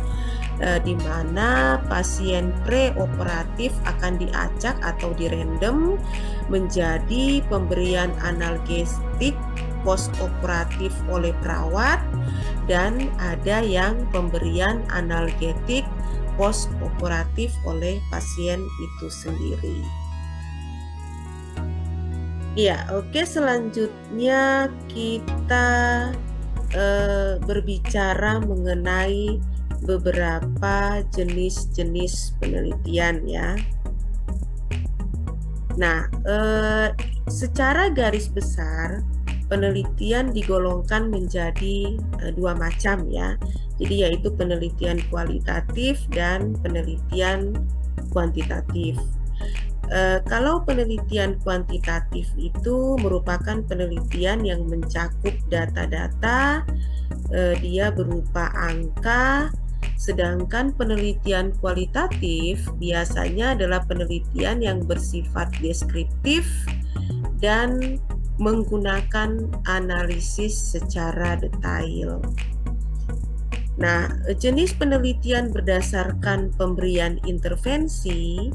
di mana pasien preoperatif akan diacak atau dirandom menjadi pemberian analgesik post-operatif oleh perawat, dan ada yang pemberian analgetik post-operatif oleh pasien itu sendiri. Ya, oke, selanjutnya kita berbicara mengenai beberapa jenis-jenis penelitian ya. Nah, secara garis besar penelitian digolongkan menjadi dua macam ya. Jadi yaitu penelitian kualitatif dan penelitian kuantitatif. Kalau penelitian kuantitatif itu merupakan penelitian yang mencakup data-data, dia berupa angka, sedangkan penelitian kualitatif biasanya adalah penelitian yang bersifat deskriptif dan menggunakan analisis secara detail. Nah, jenis penelitian berdasarkan pemberian intervensi.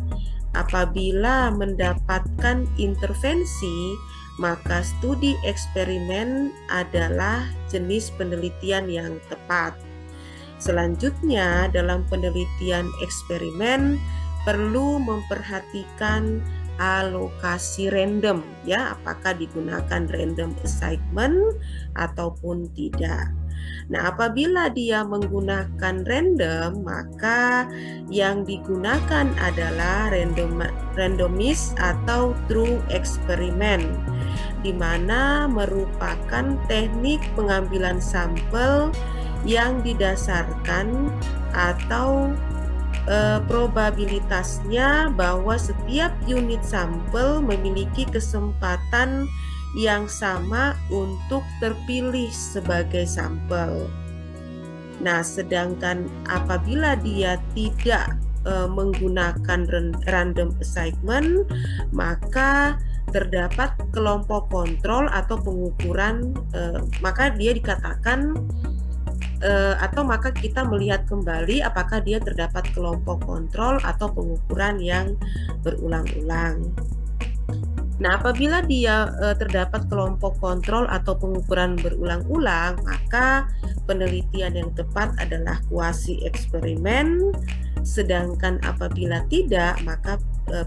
Apabila mendapatkan intervensi, maka studi eksperimen adalah jenis penelitian yang tepat. Selanjutnya, dalam penelitian eksperimen perlu memperhatikan alokasi random, ya, apakah digunakan random assignment ataupun tidak. Nah, apabila dia menggunakan random, maka yang digunakan adalah randomis atau true experiment, di mana merupakan teknik pengambilan sampel yang didasarkan atau probabilitasnya bahwa setiap unit sampel memiliki kesempatan yang sama untuk terpilih sebagai sampel. Nah, sedangkan apabila dia tidak menggunakan random assignment, maka terdapat kelompok kontrol atau pengukuran, maka dia dikatakan atau maka kita melihat kembali apakah dia terdapat kelompok kontrol atau pengukuran yang berulang-ulang. Nah, apabila dia terdapat kelompok kontrol atau pengukuran berulang-ulang, maka penelitian yang tepat adalah kuasi eksperimen. Sedangkan apabila tidak, maka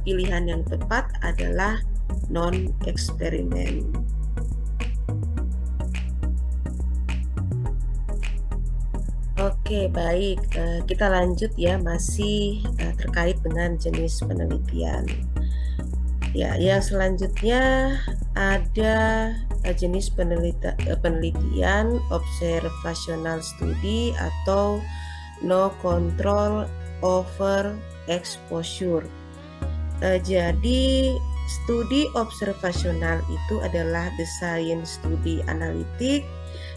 pilihan yang tepat adalah non eksperimen. Oke, baik. Kita lanjut ya, masih terkait dengan jenis penelitian. Ya, yang selanjutnya ada jenis penelitian observational study atau no control over exposure. Jadi studi observasional itu adalah desain studi analitik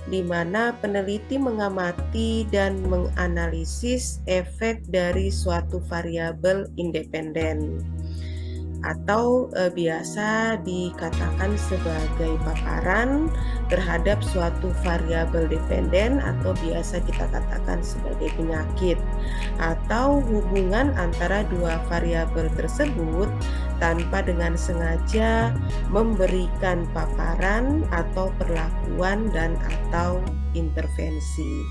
di mana peneliti mengamati dan menganalisis efek dari suatu variabel independen atau biasa dikatakan sebagai paparan terhadap suatu variabel dependen atau biasa kita katakan sebagai penyakit atau hubungan antara dua variabel tersebut tanpa dengan sengaja memberikan paparan atau perlakuan dan atau intervensi.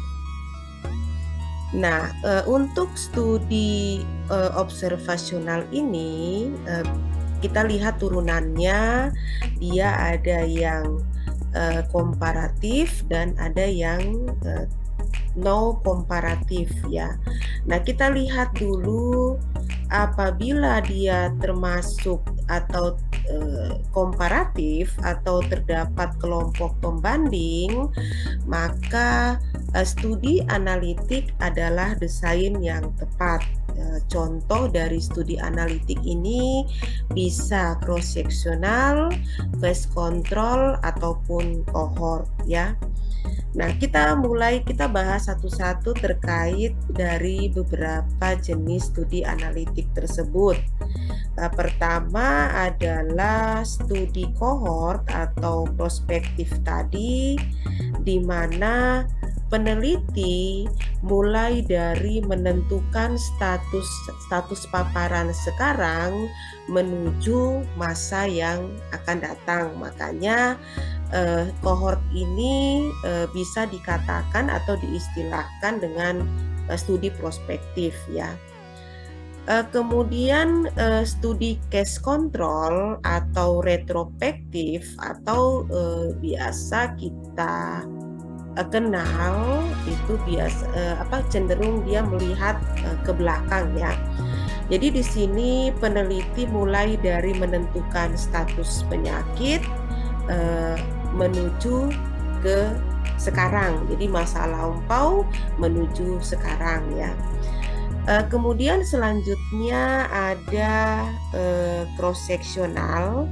Nah, untuk studi observasional ini kita lihat turunannya, dia ada yang komparatif dan ada yang no komparatif ya. Nah, kita lihat dulu apabila dia termasuk atau komparatif atau terdapat kelompok pembanding, maka studi analitik adalah desain yang tepat. Contoh dari studi analitik ini bisa cross sectional, phase control ataupun cohort ya. Nah, kita bahas satu-satu terkait dari beberapa jenis studi analitik tersebut. Pertama adalah studi cohort atau prospektif tadi, di mana peneliti mulai dari menentukan status paparan sekarang menuju masa yang akan datang. Makanya kohort ini bisa dikatakan atau diistilahkan dengan studi prospektif ya. Kemudian studi case control atau retrospektif atau biasa kita kenal itu cenderung dia melihat ke belakang ya. Jadi di sini peneliti mulai dari menentukan status penyakit, menuju ke sekarang. Jadi masa lampau menuju sekarang ya. Kemudian selanjutnya ada cross sectional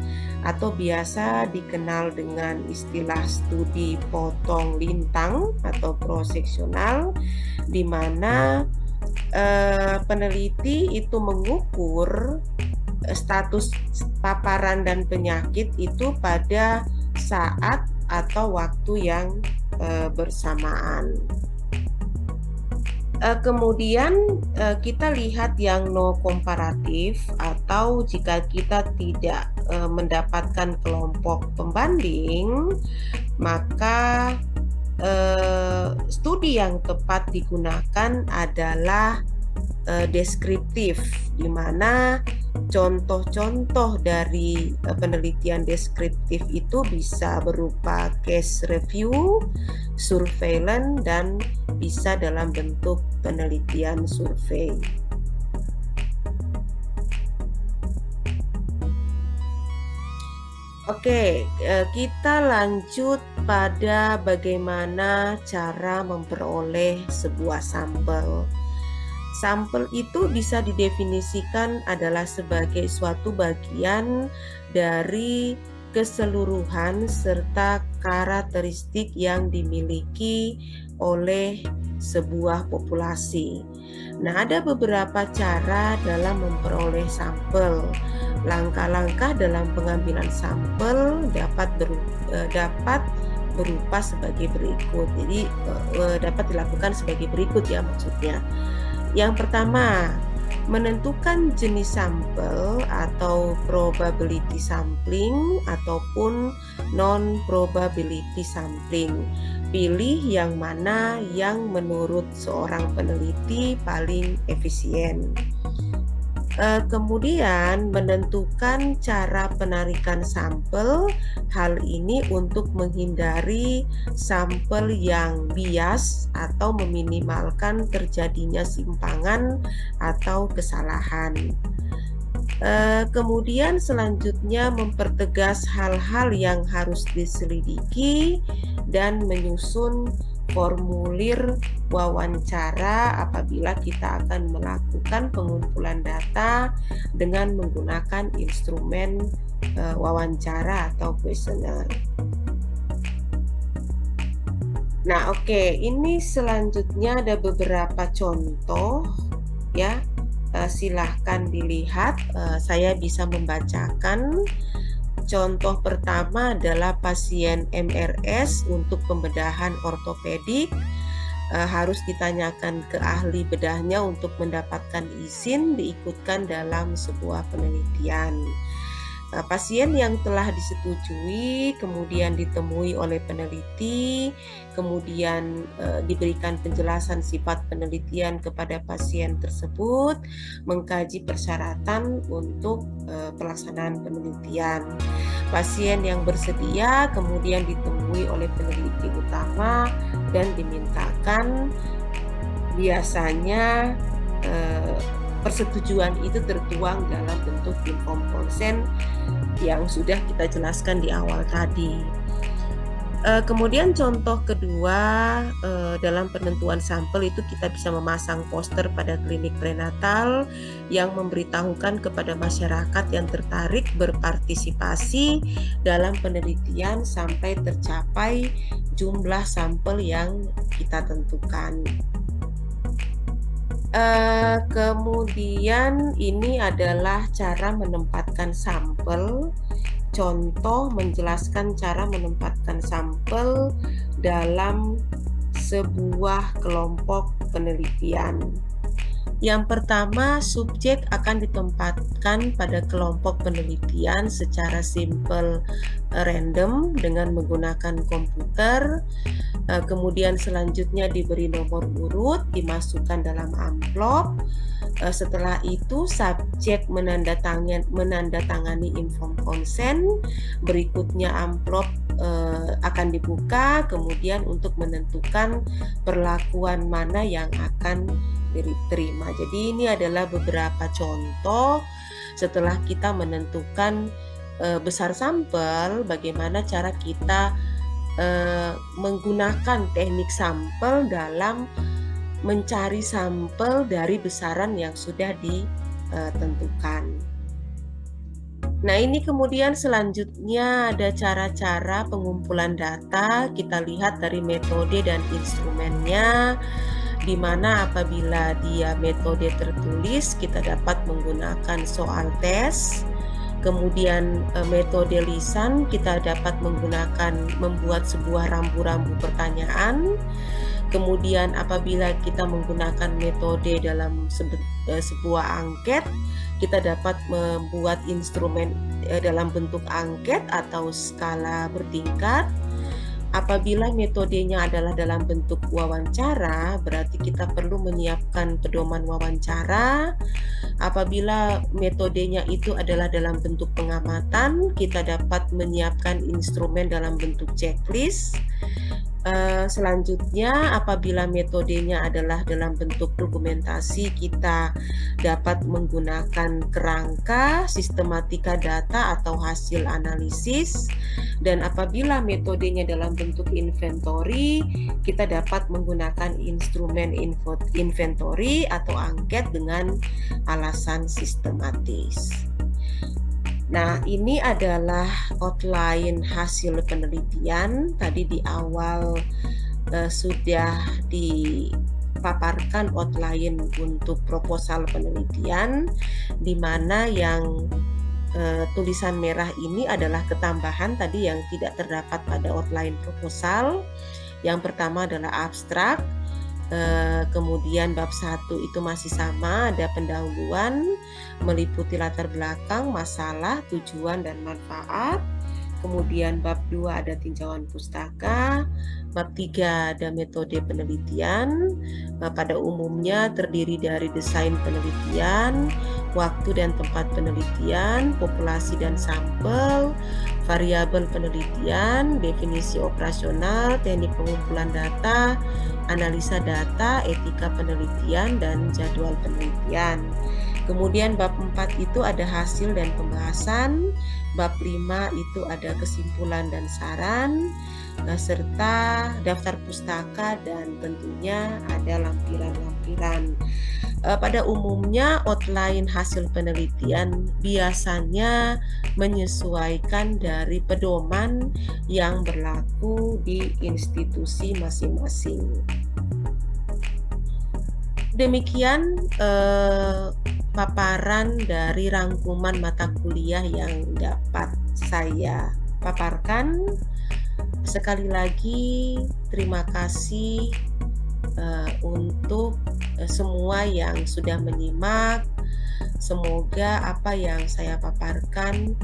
atau biasa dikenal dengan istilah studi potong lintang atau cross sectional, di mana peneliti itu mengukur status paparan dan penyakit itu pada saat atau waktu yang bersamaan. Kemudian kita lihat yang no komparatif, atau jika kita tidak mendapatkan kelompok pembanding, maka studi yang tepat digunakan adalah deskriptif, di mana contoh-contoh dari penelitian deskriptif itu bisa berupa case review, surveillance, dan bisa dalam bentuk penelitian survei. Oke, kita lanjut pada bagaimana cara memperoleh sebuah sampel. Sampel itu bisa didefinisikan adalah sebagai suatu bagian dari keseluruhan serta karakteristik yang dimiliki oleh sebuah populasi. Nah, ada beberapa cara dalam memperoleh sampel. Langkah-langkah dalam pengambilan sampel dapat berupa sebagai berikut. Jadi dapat dilakukan sebagai berikut ya maksudnya. Yang pertama, menentukan jenis sampel atau probability sampling ataupun non-probability sampling. Pilih yang mana yang menurut seorang peneliti paling efisien. Kemudian menentukan cara penarikan sampel. Hal ini untuk menghindari sampel yang bias atau meminimalkan terjadinya simpangan atau kesalahan. Kemudian selanjutnya mempertegas hal-hal yang harus diselidiki dan menyusun formulir wawancara apabila kita akan melakukan pengumpulan data dengan menggunakan instrumen wawancara atau kuesioner. Nah, oke, ini selanjutnya ada beberapa contoh ya. Silahkan dilihat, saya bisa membacakan. Contoh pertama adalah pasien MRS untuk pembedahan ortopedik. Harus ditanyakan ke ahli bedahnya untuk mendapatkan izin diikutkan dalam sebuah penelitian. Pasien yang telah disetujui kemudian ditemui oleh peneliti, kemudian diberikan penjelasan sifat penelitian kepada pasien tersebut, mengkaji persyaratan untuk pelaksanaan penelitian. Pasien yang bersedia kemudian ditemui oleh peneliti utama dan dimintakan, biasanya persetujuan itu tertuang dalam bentuk informed consent yang sudah kita jelaskan di awal tadi. Kemudian contoh kedua, dalam penentuan sampel itu kita bisa memasang poster pada klinik prenatal yang memberitahukan kepada masyarakat yang tertarik berpartisipasi dalam penelitian sampai tercapai jumlah sampel yang kita tentukan. Kemudian ini adalah cara menempatkan sampel. Contoh menjelaskan cara menempatkan sampel dalam sebuah kelompok penelitian. Yang pertama, subjek akan ditempatkan pada kelompok penelitian secara simple random dengan menggunakan komputer. Kemudian selanjutnya diberi nomor urut, dimasukkan dalam amplop. Setelah itu subjek menandatangani informed consent. Berikutnya amplop akan dibuka, kemudian untuk menentukan perlakuan mana yang akan diterima. Jadi ini adalah beberapa contoh setelah kita menentukan besar sampel, bagaimana cara kita menggunakan teknik sampel dalam mencari sampel dari besaran yang sudah ditentukan. Nah, ini kemudian selanjutnya ada cara-cara pengumpulan data. Kita lihat dari metode dan instrumennya, di mana apabila dia metode tertulis, kita dapat menggunakan soal tes. Kemudian metode lisan, kita dapat membuat sebuah rambu-rambu pertanyaan. Kemudian apabila kita menggunakan metode dalam sebuah angket, kita dapat membuat instrumen dalam bentuk angket atau skala bertingkat. Apabila metodenya adalah dalam bentuk wawancara, berarti kita perlu menyiapkan pedoman wawancara. Apabila metodenya itu adalah dalam bentuk pengamatan, kita dapat menyiapkan instrumen dalam bentuk checklist. Selanjutnya, apabila metodenya adalah dalam bentuk dokumentasi, kita dapat menggunakan kerangka, sistematika data atau hasil analisis. Dan apabila metodenya dalam bentuk inventory, kita dapat menggunakan instrumen inventory atau angket dengan alasan sistematis. Nah, ini adalah outline hasil penelitian. Tadi di awal sudah dipaparkan outline untuk proposal penelitian, di mana yang tulisan merah ini adalah ketambahan tadi yang tidak terdapat pada outline proposal. Yang pertama adalah abstrak. Kemudian bab 1 itu masih sama, ada pendahuluan meliputi latar belakang, masalah, tujuan, dan manfaat. Kemudian bab 2 ada tinjauan pustaka. Bab 3 ada metode penelitian. Pada umumnya terdiri dari desain penelitian, waktu dan tempat penelitian, populasi dan sampel, variabel penelitian, definisi operasional, teknik pengumpulan data, analisa data, etika penelitian, dan jadwal penelitian. Kemudian bab 4 itu ada hasil dan pembahasan, bab 5 itu ada kesimpulan dan saran, serta daftar pustaka, dan tentunya ada lampiran-lampiran. Pada umumnya outline hasil penelitian biasanya menyesuaikan dari pedoman yang berlaku di institusi masing-masing. Demikian paparan dari rangkuman mata kuliah yang dapat saya paparkan. Sekali lagi terima kasih untuk semua yang sudah menyimak. Semoga apa yang saya paparkan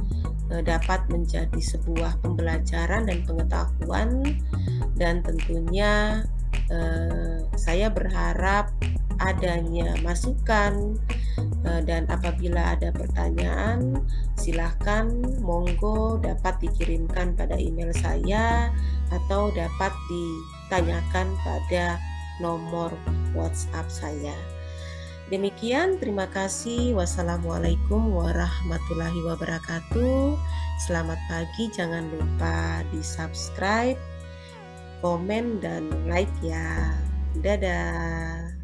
dapat menjadi sebuah pembelajaran dan pengetahuan, dan tentunya saya berharap adanya masukan, dan apabila ada pertanyaan silahkan monggo dapat dikirimkan pada email saya atau dapat ditanyakan pada nomor WhatsApp saya. Demikian, terima kasih. Wassalamualaikum warahmatullahi wabarakatuh. Selamat pagi, jangan lupa di subscribe, komen, dan like ya. Dadah.